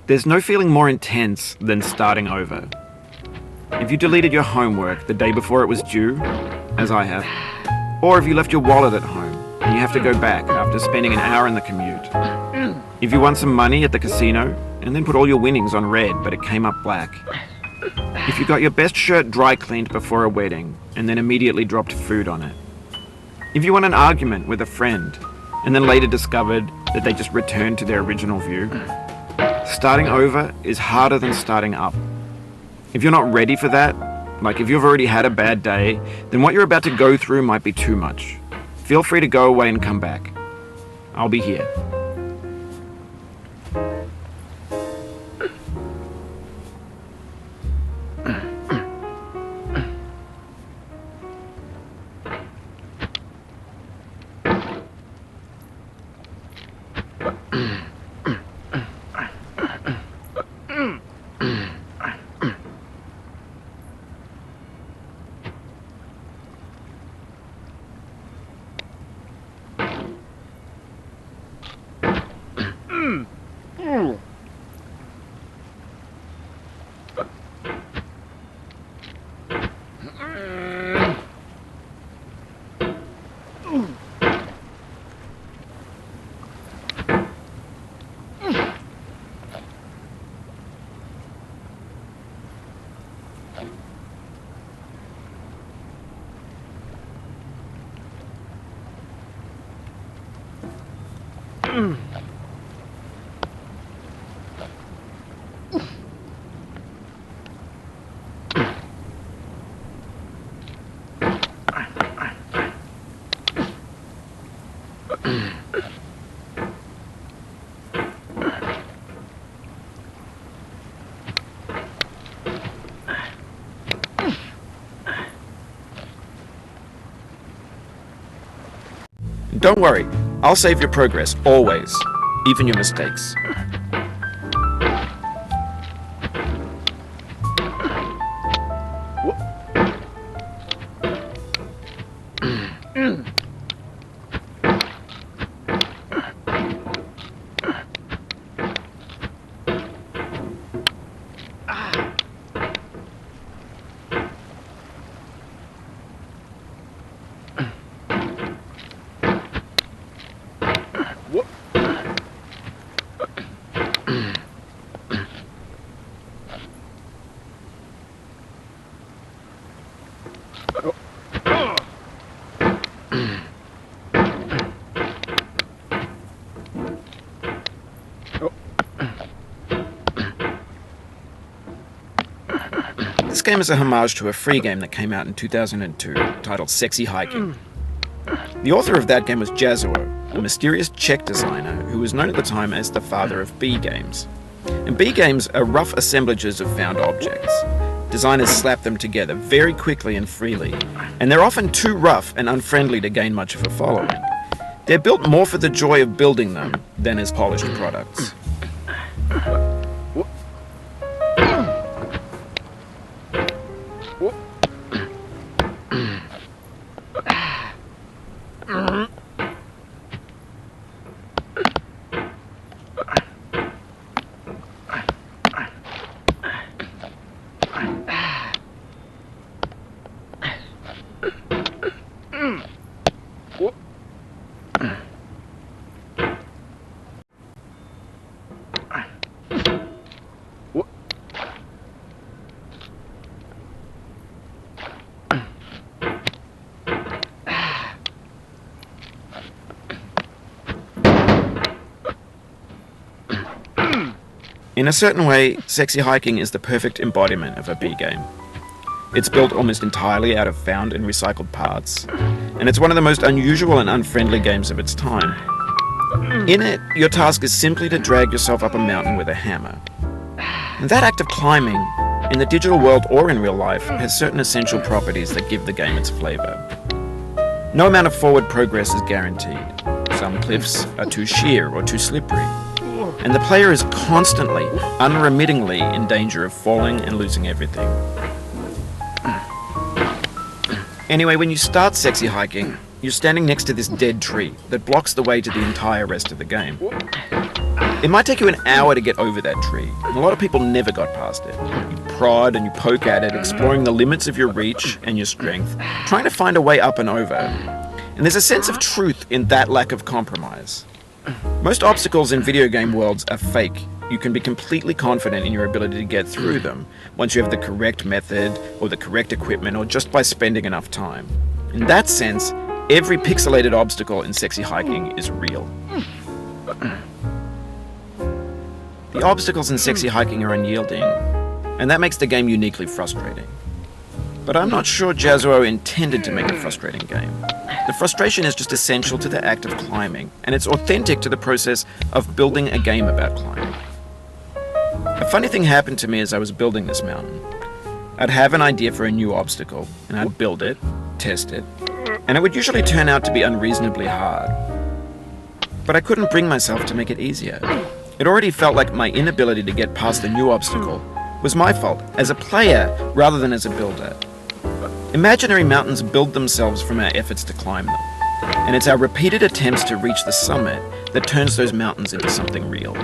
There's no feeling more intense than starting over. If you deleted your homework the day before it was due, as I have, or if you left your wallet at home and you have to go back after spending an hour in the commute. If you won some money at the casino and then put all your winnings on red but it came up black. If you got your best shirt dry cleaned before a wedding and then immediately dropped food on it. If you won an argument with a friend and then later discovered that they just returned to their original view. Starting over is harder than starting up. If you're not ready for that, like if you've already had a bad day, then what you're about to go through might be too much. Feel free to go away and come back. I'll be here. Don't worry, I'll save your progress, always, even your mistakes. This game is a homage to a free game that came out in 2002, titled Sexy Hiking. The author of that game was Jazuo, a mysterious Czech designer who was known at the time as the father of B games. And B games are rough assemblages of found objects. Designers slap them together very quickly and freely, and they're often too rough and unfriendly to gain much of a following. They're built more for the joy of building them than as polished products. In a certain way, Sexy Hiking is the perfect embodiment of a B game. It's built almost entirely out of found and recycled parts, and it's one of the most unusual and unfriendly games of its time. In it, your task is simply to drag yourself up a mountain with a hammer. And that act of climbing, in the digital world or in real life, has certain essential properties that give the game its flavor. No amount of forward progress is guaranteed. Some cliffs are too sheer or too slippery, and the player is constantly, unremittingly in danger of falling and losing everything. Anyway, when you start sexy hiking, you're standing next to this dead tree that blocks the way to the entire rest of the game. It might take you an hour to get over that tree, and a lot of people never got past it. You prod and you poke at it, exploring the limits of your reach and your strength, trying to find a way up and over. And there's a sense of truth in that lack of compromise. Most obstacles in video game worlds are fake. You can be completely confident in your ability to get through them once you have the correct method or the correct equipment or just by spending enough time. In that sense, every pixelated obstacle in sexy hiking is real. The obstacles in sexy hiking are unyielding, and that makes the game uniquely frustrating. But I'm not sure Jazuo intended to make a frustrating game. The frustration is just essential to the act of climbing, and it's authentic to the process of building a game about climbing. A funny thing happened to me as I was building this mountain. I'd have an idea for a new obstacle, and I'd build it, test it, and it would usually turn out to be unreasonably hard. But I couldn't bring myself to make it easier. It already felt like my inability to get past the new obstacle was my fault as a player rather than as a builder. Imaginary mountains build themselves from our efforts to climb them, and it's our repeated attempts to reach the summit that turns those mountains into something real.